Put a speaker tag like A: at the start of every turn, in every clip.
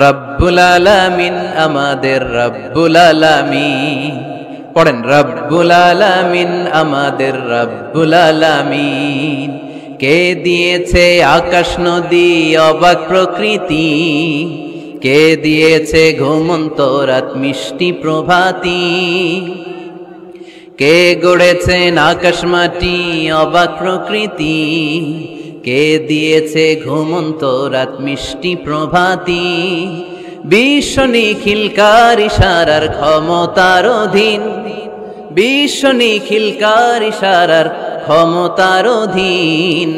A: রব্বুল আলামিন আমাদের রব্বুল আলামিন। পড়েন, রব্বুল আলামিন আমাদের রব্বুল আলামিন। কে দিয়েছে আকাশ নদী অবাক প্রকৃতি, কে দিয়েছে ঘুমন্ত রাত মিষ্টি প্রভাতী, কে গড়েছেন আকাশ মাটি অবাক প্রকৃতি, কে দিয়েছে ঘুমন্ত রাত মিষ্টি প্রভাতী। বিশ্ব নিখিলকার ইশারার ক্ষমতার অধীন, বিশ্ব নিখিলকার ইশারার ক্ষমতার অধীন।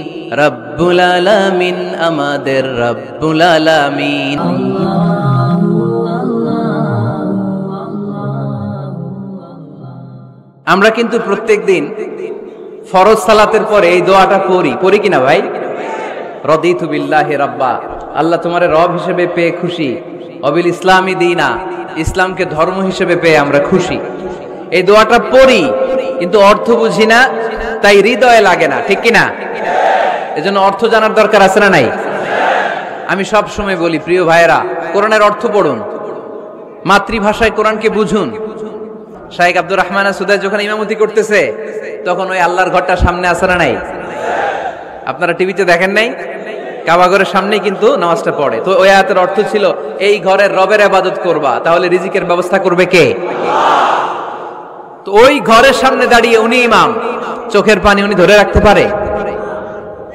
A: রব্বুল আলামিন আমাদের রব্বুল আলামিন। আমরা কিন্তু প্রত্যেক দিন ফরজ সালাতের পরে এই দোয়াটা পড়ি কিনা ভাই? রদিতু বিল্লাহি রাব্বা, আল্লাহ তোমারে রব হিসেবে পেয়ে খুশি, অবিল ইসলামী দীনা, ইসলামকে ধর্ম হিসেবে পেয়ে আমরা খুশি। এই দোয়াটা পড়ি কিন্তু অর্থ বুঝি না, তাই হৃদয়ে লাগে না, ঠিক কিনা? এজন্য অর্থ জানার দরকার আছে না নাই? আমি সব সময় বলি, প্রিয় ভাইয়েরা, কোরআনের অর্থ পড়ুন, মাতৃভাষায় কোরআনকে বুঝুন। শাইখ আব্দুর রহমান সুদাই যখন ইমামতি করতেছে তখন ওই আল্লাহর ঘরটা সামনে আছে না নাই? আপনারা টিভিতে দেখেন নাই? কাবা ঘরের সামনেই কিন্তু নামাজটা পড়ে। তো ওই আয়াতের অর্থ ছিল, এই ঘরের রবের ইবাদত করবা, তাহলে রিজিকের ব্যবস্থা করবে কে? তো ওই ঘরের সামনে দাঁড়িয়ে উনি ইমাম, চোখের পানি উনি ধরে রাখতে পারে?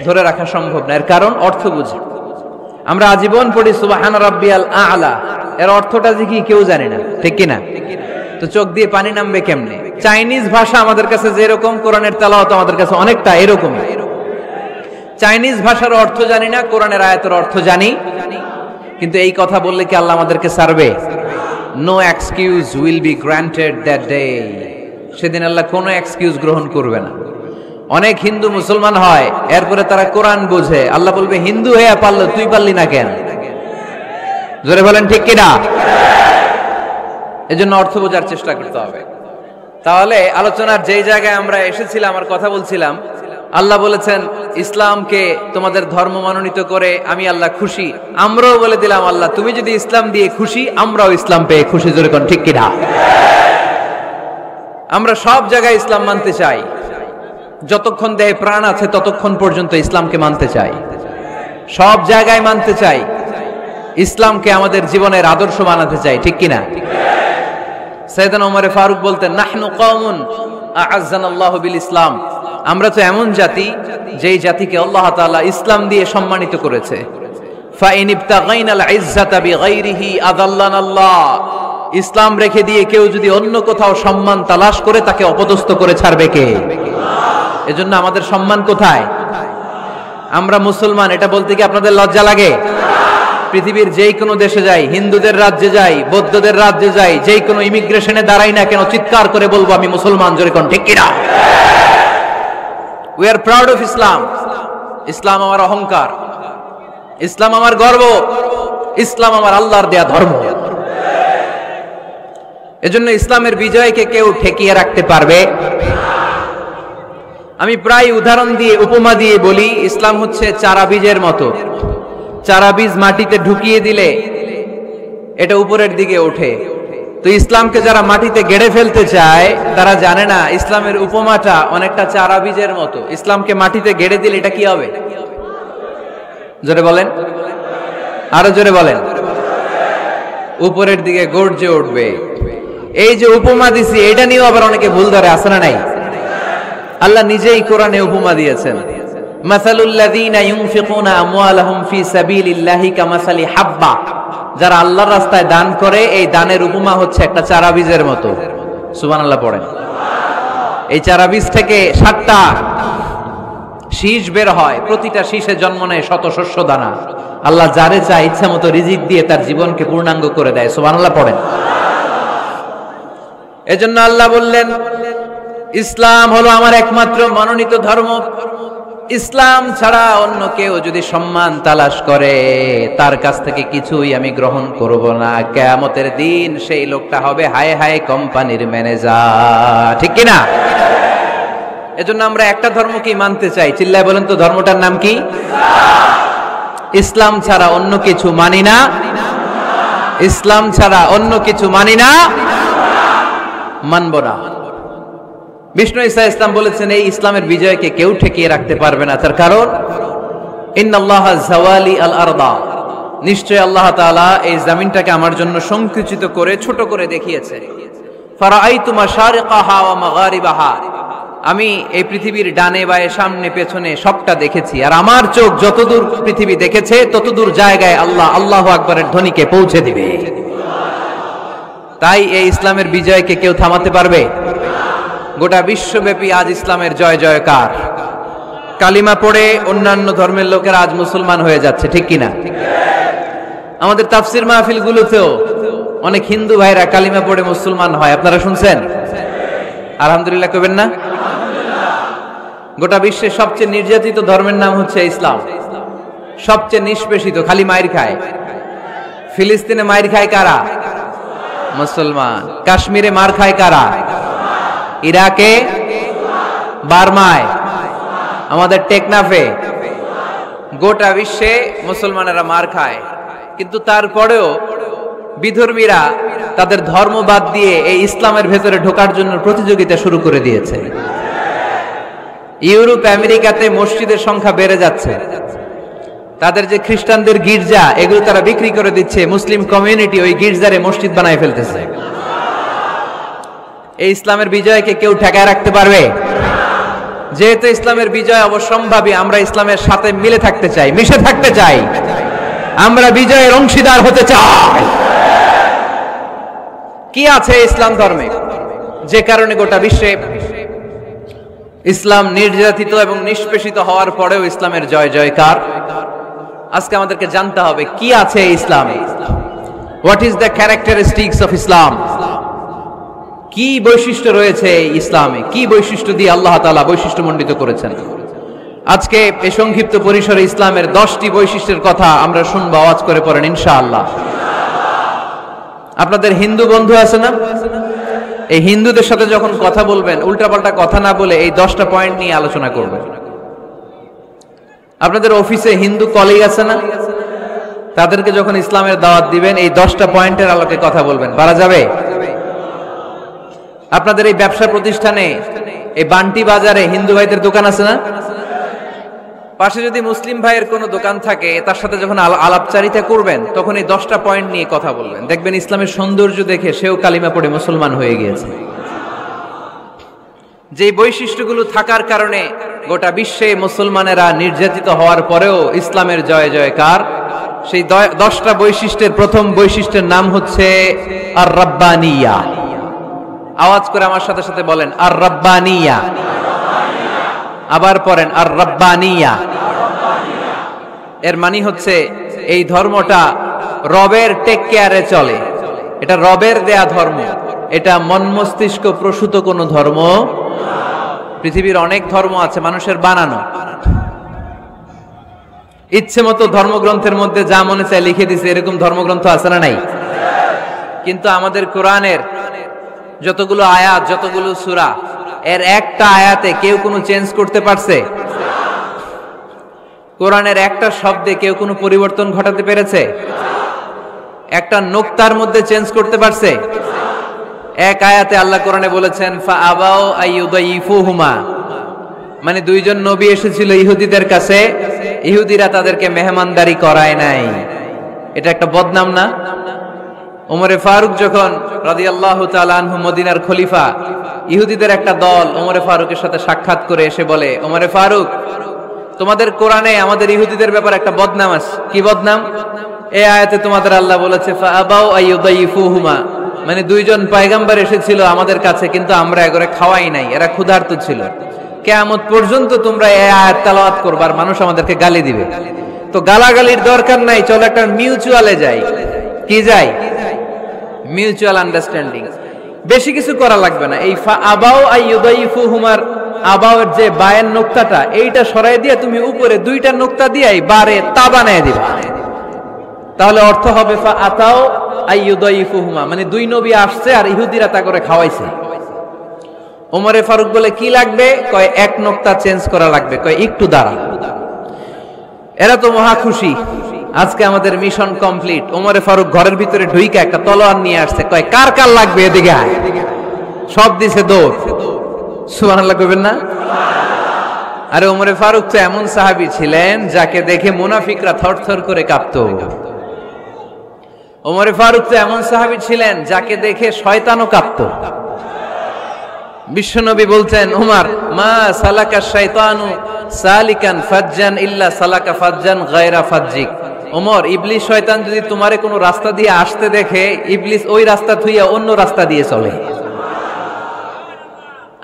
A: ধরে রাখা সম্ভব না। এর কারণ অর্থ বুঝে। আমরা আজীবন পড়ি সুবহান রাব্বিয়াল আ'লা, এর অর্থটা যে কি কেউ জানে না, ঠিক কিনা? তো চোখ দিয়ে পানি নামবে কেমনে? চাইনিজ ভাষা আমাদের কাছে যেরকম, কোরআনের তেলাওয়াত আমাদের কাছে অনেকটা এরকমই। চাইনিজ ভাষার অর্থ জানি না, কোরআনের আয়াতের অর্থ জানি, কিন্তু এই কথা বললে কি আল্লাহ আমাদেরকে ছাড়বে? No excuse will be granted that day. সেদিন আল্লাহ কোনো এক্সকিউজ গ্রহণ করবে না। অনেক হিন্দু মুসলমান হয়, এরপরে তারা কোরআন বোঝে, আল্লাহ বলবে, হিন্দু হয়ে পারলো, তুই পারলি না কেন? জোরে বলেন ঠিক কিনা? এজন্য অর্থ বোঝার চেষ্টা করতে হবে। তাহলে আলোচনার যেই জায়গায় আমরা এসেছিলাম আর কথা বলছিলাম, আল্লাহ বলেছেন ইসলামকে তোমাদের ধর্ম মনোনীত করে আমি আল্লাহ খুশি। আমরাও বলে দিলাম, আল্লাহ তুমি যদি ইসলাম দিয়ে খুশি, আমরাও ইসলাম পেয়ে খুশি। জোরে কোন ঠিক কিনা? আমরা সব জায়গায় ইসলাম মানতে চাই, যতক্ষণ দেহে প্রাণ আছে ততক্ষণ পর্যন্ত ইসলামকে মানতে চাই, সব জায়গায় মানতে চাই, ইসলামকে আমাদের জীবনের আদর্শ বানাতে চাই, ঠিক কিনা? সাইয়েদনা ওমর ফারুক বলতেন, নাহনু কওমুন আ'আজ্জানাল্লাহু বিল ইসলাম, আমরা তো এমন জাতি যেই জাতিকে আল্লাহ তাআলা ইসলাম দিয়ে সম্মানিত করেছে। ফাইন ইবতাগাইনাল ইজ্জাতা বিগাইরিহি আযাল্লানাল্লাহ, ইসলাম রেখে দিয়ে কেউ যদি অন্য কোথাও সম্মান তালাশ করে, তাকে অপদস্থ করে ছাড়বে কে? এজন্য আমাদের সম্মান কোথায়? আমরা মুসলমান, এটা বলতে কি আপনাদের লজ্জা লাগে? পৃথিবীর যেই কোনো দেশে যাই, হিন্দুদের রাজ্যে যাই, বৌদ্ধদের রাজ্যে যাই, যেই কোনো ইমিগ্রেশনে দাঁড়াই না কেন, চিৎকার করে বলবো আমি মুসলমান। জোরে কোন ঠিক কিনা? We are proud of Islam. ইসলাম আমার অহংকার, ইসলাম আমার গর্ব, ইসলাম আমার আল্লাহর দেয়া ধর্ম। এজন্য ইসলামের বিজয়কে কেউ ঠেকিয়ে রাখতে পারবে? আমি প্রায় উদাহরণ দিয়ে, উপমা দিয়ে বলি, ইসলাম হচ্ছে চারা বীজের মতো। চারা বীজ মাটিতে ঢুকিয়ে দিলে এটা উপরের দিকে ওঠে। তো ইসলামকে যারা মাটিতে গেড়ে ফেলতে চায়, তারা জানে না ইসলামের উপমাটা অনেকটা চারা বীজের মতো। ইসলামকে মাটিতে গেড়ে দিলে এটা কি হবে? জোরে বলেন, আরো জোরে বলেন। উপরের দিকে গর্জে উঠবে। এই যে উপমা দিছি, এটা নিয়েও আবার অনেকে ভুল ধরে, আছে না নাই? আল্লাহ নিজেই কোরআনে উপমা দিয়েছেন, মাসালুল্লাযীনা ইউনফিকুনা আমওয়ালাহুম ফি সাবিলিল্লাহি কামাসালি হাব্বা, যারা আল্লাহর রাস্তায় দান করে, এই দানের উপমা হচ্ছে একটা চারা বীজের মতো। সুবহানাল্লাহ পড়েন। এই চারা বীজ থেকে 7টা শীষ বের হয়, প্রতিটা শীষে জন্ম নেয় শত শস্য দানা। আল্লাহ যারে চায় ইচ্ছা মতো রিজিক দিয়ে তার জীবনকে পূর্ণাঙ্গ করে দেয়। সুবহানাল্লাহ পড়েন। এজন্য আল্লাহ বললেন, ইসলাম হলো আমার একমাত্র মনোনীত ধর্ম। ইসলাম ছাড়া অন্য কেউ যদি সম্মান তালাশ করে, তার কাছ থেকে কিছুই আমি গ্রহণ করব না। কিয়ামতের দিন সেই লোকটা হবে হায় হায় কোম্পানির ম্যানেজার, ঠিক কিনা? এজন্য আমরা একটা ধর্মকেই মানতে চাই। চিল্লায় বলেন তো, ধর্মটার নাম কি? ইসলাম ছাড়া অন্য কিছু মানি না। ইসলাম ছাড়া অন্য কিছু মানি না, মানব না। বিষ্ণু ঈসা ইসলাম বলেছেন এই ইসলামের বিজয়কে কেউ ঠেকিয়ে রাখতে পারবে না। তার কারণ ইন্নাল্লাহা যাওয়ালি আল আরদা, নিশ্চয় আল্লাহ তাআলা এই জমিনটাকে আমার জন্য সংকুচিত করে ছোট করে দেখিয়েছে। ফারাআইতু মাশারিকাহা ওয়া মাগারিবাহা, আমি এই পৃথিবীর ডানে বায়ে সামনে পেছনে সবটা দেখেছি, আর আমার চোখ যতদূর পৃথিবী দেখেছে ততদূর জায়গায় আল্লাহ আল্লাহু আকবারের ধ্বনিকে পৌঁছে দিবে। তাই এই ইসলামের বিজয়কে কেউ থামাতে পারবে? গোটা বিশ্বব্যাপী আজ ইসলামের জয় জয়কার। কালিমা পড়ে অন্যান্য ধর্মের লোকেরা আজ মুসলমান হয়ে যাচ্ছে, ঠিক কিনা? আমাদের তাফসির মাহফিলগুলোতেও অনেক হিন্দু ভাইরা কালিমা পড়ে মুসলমান হয়, আপনারা শুনছেন? আলহামদুলিল্লাহ কইবেন না? গোটা বিশ্বের সবচেয়ে নির্যাতিত ধর্মের নাম হচ্ছে ইসলাম, সবচেয়ে নিষ্পেষিত, খালি মাইর খায়। ফিলিস্তিনে মাইর খায় কারা? মুসলমান। কাশ্মীরে মার খায় কারা? ইরাকে, বার্মায়, আমাদের টেকনাফে, গোটা বিশ্বে মুসলমানেরা মার খায়। কিন্তু তারপরেও বিধর্মীরা তাদের ধর্ম বাদ দিয়ে এই ইসলামের ভেতরে ঢোকার জন্য প্রতিযোগিতা শুরু করে দিয়েছে। ইউরোপ আমেরিকাতে মসজিদের সংখ্যা বেড়ে যাচ্ছে, তাদের যে খ্রিস্টানদের গির্জা এগুলো তারা বিক্রি করে দিচ্ছে, মুসলিম কমিউনিটি ওই গির্জারে মসজিদ বানায় ফেলতেছে। এই ইসলামের বিজয়কে কেউ ঠেকায় রাখতে পারবে? যেহেতু ইসলামের বিজয় অবশ্যম্ভাবী, আমরা ইসলামের সাথে মিলে থাকতে চাই, মিশে থাকতে চাই, আমরা বিজয়ের অংশীদার হতে চাই। কি আছে ইসলাম ধর্মে যে কারণে গোটা বিশ্বে ইসলাম নির্যাতিত এবং নিষ্পেষিত হওয়ার পরেও ইসলামের জয় জয়কার? আজকে আমাদেরকে জানতে হবে কি আছে ইসলামে। What is the characteristics of Islam? কি বৈশিষ্ট্য রয়েছে ইসলামে, কি বৈশিষ্ট্য দিয়ে আল্লাহ তাআলা বৈশিষ্ট্যমণ্ডিত করেছেন? আজকে এই সংক্ষিপ্ত পরিসরে ইসলামের 10টি বৈশিষ্ট্যের কথা আমরা শুনবো, আওয়াজ করে পড়েন ইনশাআল্লাহ। আপনাদের হিন্দু বন্ধু আছে না? এই হিন্দুদের সাথে যখন কথা বলবেন উল্টাপাল্টা কথা না বলে এই 10টা পয়েন্ট নিয়ে আলোচনা করবেন। আপনাদের অফিসে হিন্দু কলিগ আছে না? তাদেরকে যখন ইসলামের দাওয়াত দিবেন এই 10টা পয়েন্টের আলোকে কথা বলবেন, পারা যাবে? আপনাদের এই ব্যবসা প্রতিষ্ঠানে, এই বান্টি বাজারে হিন্দু ভাইদের দোকান আছে না? পাশে যদি মুসলিম ভাইয়ের কোনো দোকান থাকে তার সাথে যখন আলাপচারিতা করবেন তখন এই 10টা পয়েন্ট নিয়ে কথা বলবেন, দেখবেন ইসলামের সৌন্দর্য দেখে সেও কালিমা পড়ে মুসলমান হয়ে গিয়েছে। যে বৈশিষ্ট্যগুলো থাকার কারণে গোটা বিশ্বে মুসলমানেরা নির্যাতিত হওয়ার পরেও ইসলামের জয় জয়কার, সেই 10টা বৈশিষ্ট্যের প্রথম বৈশিষ্ট্যের নাম হচ্ছে আর রাব্বানিয়া। আওয়াজ করে আমার সাথে সাথে বলেন আর রাব্বানিয়া। আবার পড়েন আর রাব্বানিয়া। এর মানে হচ্ছে এই ধর্মটা রবের টেক কেয়ারে চলে, এটা রবের দেয়া ধর্ম, এটা মন মস্তিষ্ক প্রসূত কোনো ধর্ম। পৃথিবীর অনেক ধর্ম আছে মানুষের বানানো, ইচ্ছে মতো ধর্মগ্রন্থের মধ্যে যা মনে চায় লিখে দিছে, এরকম ধর্মগ্রন্থ আছে না নাই? কিন্তু আমাদের কোরআনের যতগুলো আয়াত, যতগুলো সূরা, এর একটা আয়াতে কেউ কোনো চেঞ্জ করতে পারছে? কোরআনের একটা শব্দে কেউ কোনো পরিবর্তন ঘটাতে পেরেছে? একটা নুকতার মধ্যে চেঞ্জ করতে পারছে? এক আয়াতে আল্লাহ কোরআনে বলেছেন ফাআবাউ আইয়ুদাইফুহুমা, মানে দুইজন নবী এসেছিল ইহুদিদের কাছে, ইহুদিরা তাদেরকে মেহমানদারি করায় নাই। এটা একটা বদনাম না? ওমরে ফারুক যখন রাদিয়াল্লাহু তাআলা আনহু মদিনার খলিফা, ইহুদিদের একটা দল ওমরে ফারুকের সাথে সাক্ষাৎ করে এসে বলে, ওমরে ফারুক, তোমাদের কোরআনে আমাদের ইহুদিদের ব্যাপারে একটা বদনাম আছে। কি বদনাম? এই আয়াতে তোমাদের আল্লাহ বলেছে ফাআবাউ আইয়ুদাইফুহুমা, মানে দুইজন পয়গম্বর এসেছিল আমাদের কাছে কিন্তু আমরা এগরে খাওয়াই নাই, এরা ক্ষুধার্ত ছিল। কিয়ামত পর্যন্ত তোমরা এই আয়াত তেলাওয়াত করবে আর মানুষ আমাদেরকে গালি দিবে। তো গালাগালির দরকার নাই, চলো একটা মিউচুয়ালে যাই। কি যাই? Mutual understanding. বেশি কিছু করা লাগবে না। এই ফাআবাউ আইয়ুদাইফুহুমার আবাউয়ের যে বায়ের নোক্তাটা, এইটা সরাই দিয়ে তুমি উপরে দুইটা নোক্তা দিয়াই বারে তা বানায় দিবা, তাহলে অর্থ হবে ফাআতাউ আইয়ুদাইফুহুমা, মানে দুই নবী আসছে আর ইহুদিরা তা করে খাওয়াইছে। ওমরে ফারুক বলে কি লাগবে? কয় এক নোক্তা চেঞ্জ করা লাগবে। কয় একটু দাঁড়া। এরা তো মহা খুশি, আজকে আমাদের মিশন কমপ্লিট। ওমরে ফারুক ঘরের ভিতরে ঢুইকা একটা তলোয়ার নিয়ে আসছে, কয় কার কার লাগবে এদিকে আয়। সব দিছে দৌড়। সুবহানাল্লাহ কইবেন না? আরে ওমরে ফারুক তো এমন সাহাবী ছিলেন যাকে দেখে মুনাফিকরা থরথর করে কাঁপতো। ওমরে ফারুক তো এমন সাহাবী ছিলেন যাকে দেখে শয়তানও কাঁপতো। বিশ্বনবী বলতেন, উমর মা সালাকা শাইতানু সালিকান ফাজ্জান ইল্লা সালাকা ফাজ্জান গায়রা ফাজ্জিক। ওমর, ইবলিস শয়তান যদি তোমারে কোনো রাস্তা দিয়ে আসতে দেখে, ইবলিস ওই রাস্তা থুইয়া অন্য রাস্তা দিয়ে চলে।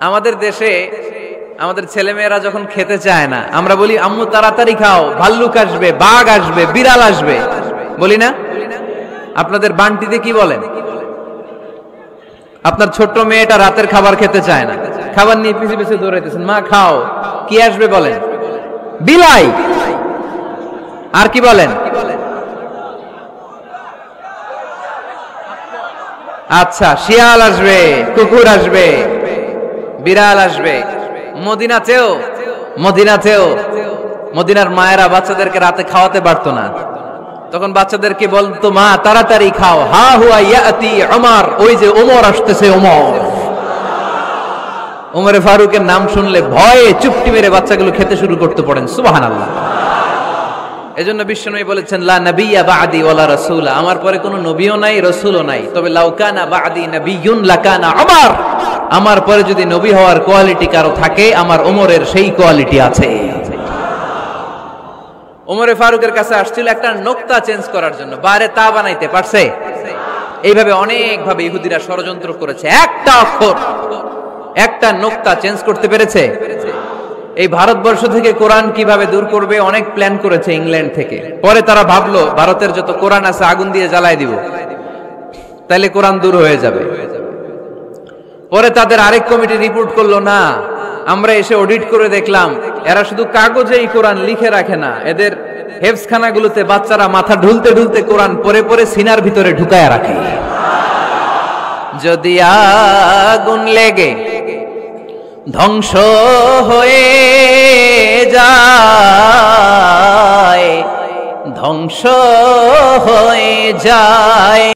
A: আমাদের দেশে আমাদের ছেলেমেয়েরা যখন খেতে চায় না, আমরা বলি আম্মু তাড়াতাড়ি খাও, ভাল্লুক আসবে, বাঘ আসবে, বিড়াল আসবে, বলি না? আপনাদের বান্টিতে কি বলেন? আপনার ছোট্ট মেয়েটা রাতের খাবার খেতে চায় না, খাবার নিয়ে পিছে পিছে দৌড়াইতেছেন, মা খাও, কি আসবে বলেন? বিলাই। আর কি বলেন? আচ্ছা, শিয়াল আসবে, কুকুর আসবে, বিড়াল আসবে। মদিনাতেও মদিনার মায়েরা বাচ্চাদেরকে রাতে খাওয়াতে পারতো না, তখন বাচ্চাদেরকে বলতো, মা তাড়াতাড়ি খাও, হা হুয়া ইয়াতি ওমর, ওই যে ওমর আসতেছে। ওমরে ফারুকের নাম শুনলে ভয়ে চুপটি মেরে বাচ্চাগুলো খেতে শুরু করতে পড়েন। সুবহানাল্লাহ। এজন্য বিশ্বনবী বলেছেন, লা নাবিয়্যা বা'দি ওয়ালা রাসূলা, আমার পরে কোনো নবীও নাই, রাসূলও নাই, তবে লাউ কানা বা'দি নাবিয়্যুন লাকানা ওমর, আমার পরে যদি নবী হওয়ার কোয়ালিটি কারো থাকে, আমার ওমরের সেই কোয়ালিটি আছে। ওমরে ফারুকের কাছে আসছিল একটা নোক্তা চেঞ্জ করার জন্য, বাইরে তা বানাইতে পারছে? এইভাবে অনেক ভাবে ইহুদিরা ষড়যন্ত্র করেছে, একটা অক্ষর, একটা নোক্তা চেঞ্জ করতে পেরেছে? এই ভারতবর্ষ থেকে কোরআন কিভাবে দূর করবে অনেক প্ল্যান করেছে ইংল্যান্ড থেকে। পরে তারা ভাবলো ভারতের যত কোরআন আছে আগুন দিয়ে জ্বালাই দিব, তাইলে কোরআন দূর হয়ে যাবে। পরে তাদের আরেক কমিটি রিপোর্ট করলো, না, আমরা এসে অডিট করে দেখলাম এরা শুধু কাগজেই কোরআন লিখে রাখে না, এদের হেফজখানাগুলোতে বাচ্চারা মাথা ঢুলতে ঢুলতে কোরআন পরে পরে সিনার ভিতরে ঢুকায় রাখে। যদি আগুন লেগে ধ্বংস হয়ে যায়, ধ্বংস হয়ে যায়।